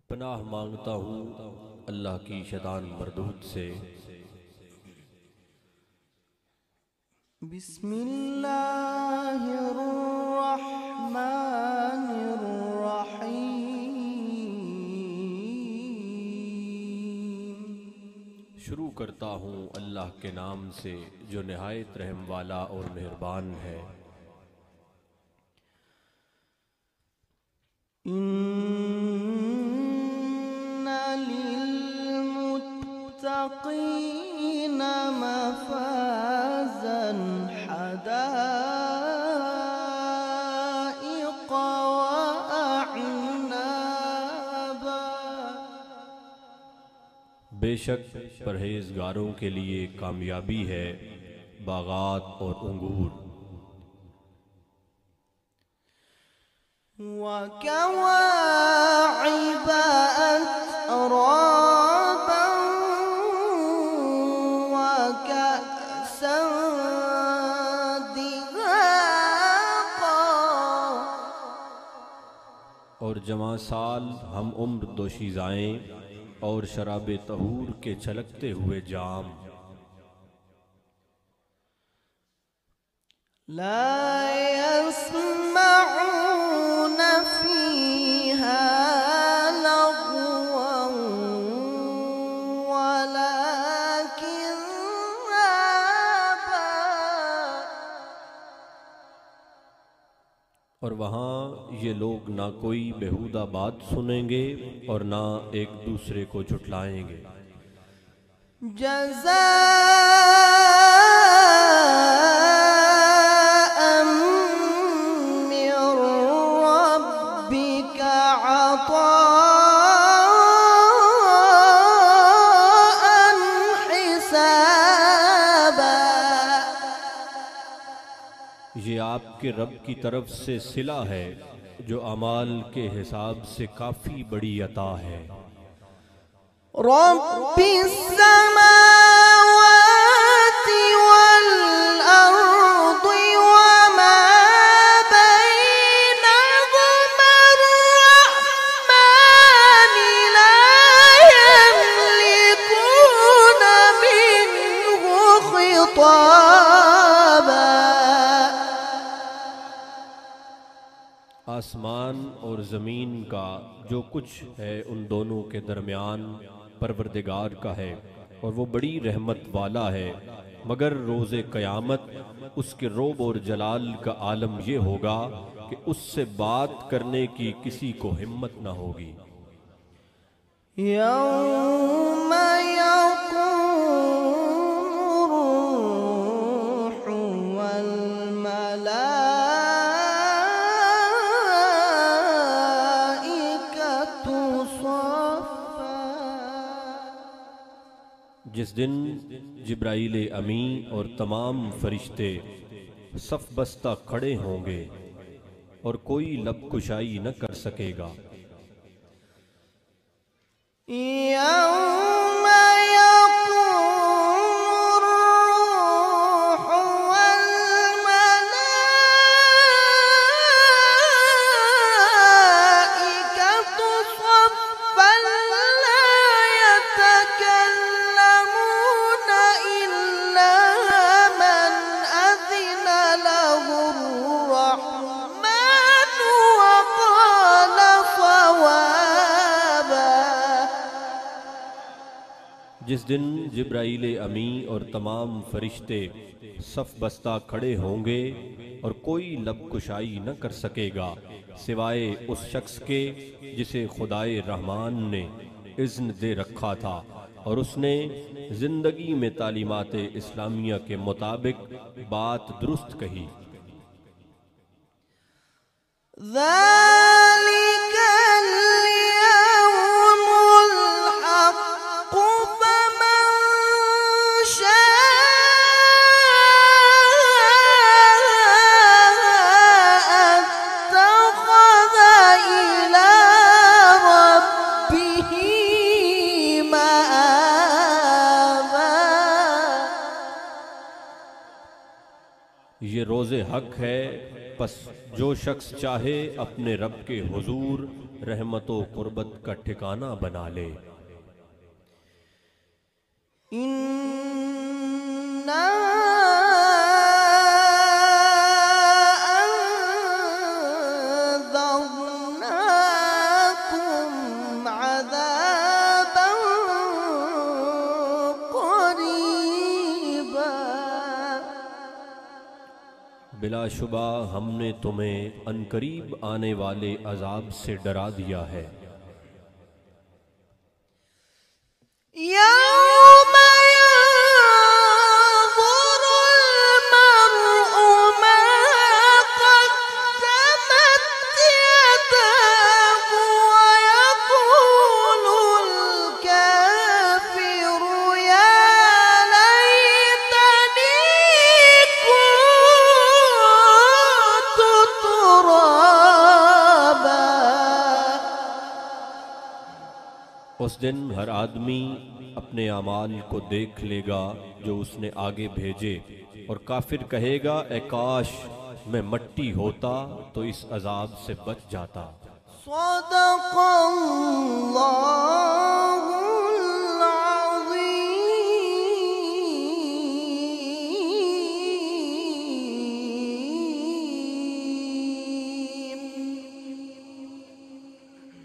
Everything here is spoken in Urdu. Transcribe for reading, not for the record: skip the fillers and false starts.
پناہ مانگتا ہوں اللہ کی شیطان مردود سے۔ بسم اللہ الرحمن الرحیم۔ شروع کرتا ہوں اللہ کے نام سے جو نہایت رحم والا اور مہربان ہے۔ ان للمتقین مفازا حدائق واعنابا۔ بے شک پرہیزگاروں کے لیے کامیابی ہے باغات اور انگور۔ وَكَوَاعِبَ أَتْرَابًا وَكَأْسًا دِهَاقًا۔ اور جواں سال ہم عمر دوشیزائیں اور شراب طہور کے چھلکتے ہوئے جام۔ لا يسمعون فيها لغوا ولا كذابا۔ اور وہاں یہ لوگ نہ کوئی بیہودہ بات سنیں گے اور نہ ایک دوسرے کو جھٹلائیں گے۔ جزاء من ربك عطاء حسابا۔ یہ آپ کے رب کی طرف سے صلہ ہے جو اعمال کے حساب سے کافی بڑی عطا ہے۔ رب السماوات والأرض وما بينهما الرحمن لا يملكون منه خطابا۔ آسمان اور زمین کا جو کچھ ہے ان دونوں کے درمیان پروردگار کا ہے اور وہ بڑی رحمت والا ہے، مگر روز قیامت اس کے رعب اور جلال کا عالم یہ ہوگا کہ اس سے بات کرنے کی کسی کو ہمت نہ ہوگی۔ يوم يقوم الروح والملائكة صفا۔ جس دن جبرائیل امی اور تمام فرشتے صف بستہ کھڑے ہوں گے اور کوئی لب کشائی نہ کر سکے گا۔ يوم يقوم الروح والملائكة صفا لا يتكلمون إلا من أذن له الرحمن وقال صوابا۔ جس دن جبرائیل امی اور تمام فرشتے صف بستہ کھڑے ہوں گے اور کوئی لب کشائی نہ کر سکے گا سوائے اس شخص کے جسے خدائے رحمان نے اذن دے رکھا تھا اور اس نے زندگی میں تعلیمات اسلامیہ کے مطابق بات درست کہی۔ ذلك اليوم الحق فمن شاء اتخذ إلى ربه مآبا۔ یہ روز حق ہے پس جو شخص چاہے اپنے رب کے حضور رحمت و قربت کا ٹھکانہ بنا لے۔ بلا شبہ ہم نے تمہیں عنقریب آنے والے عذاب سے ڈرا دیا ہے۔ يوم ينظر المرء ما قدمت يداه ويقول الكافر يا ليتني كنت ترابا۔ اس دن ہر آدمی اپنے اعمال کو دیکھ لے گا جو اس نے آگے بھیجے، اور کافر کہے گا اے کاش میں مٹی ہوتا تو اس عذاب سے بچ جاتا۔ صدق اللہ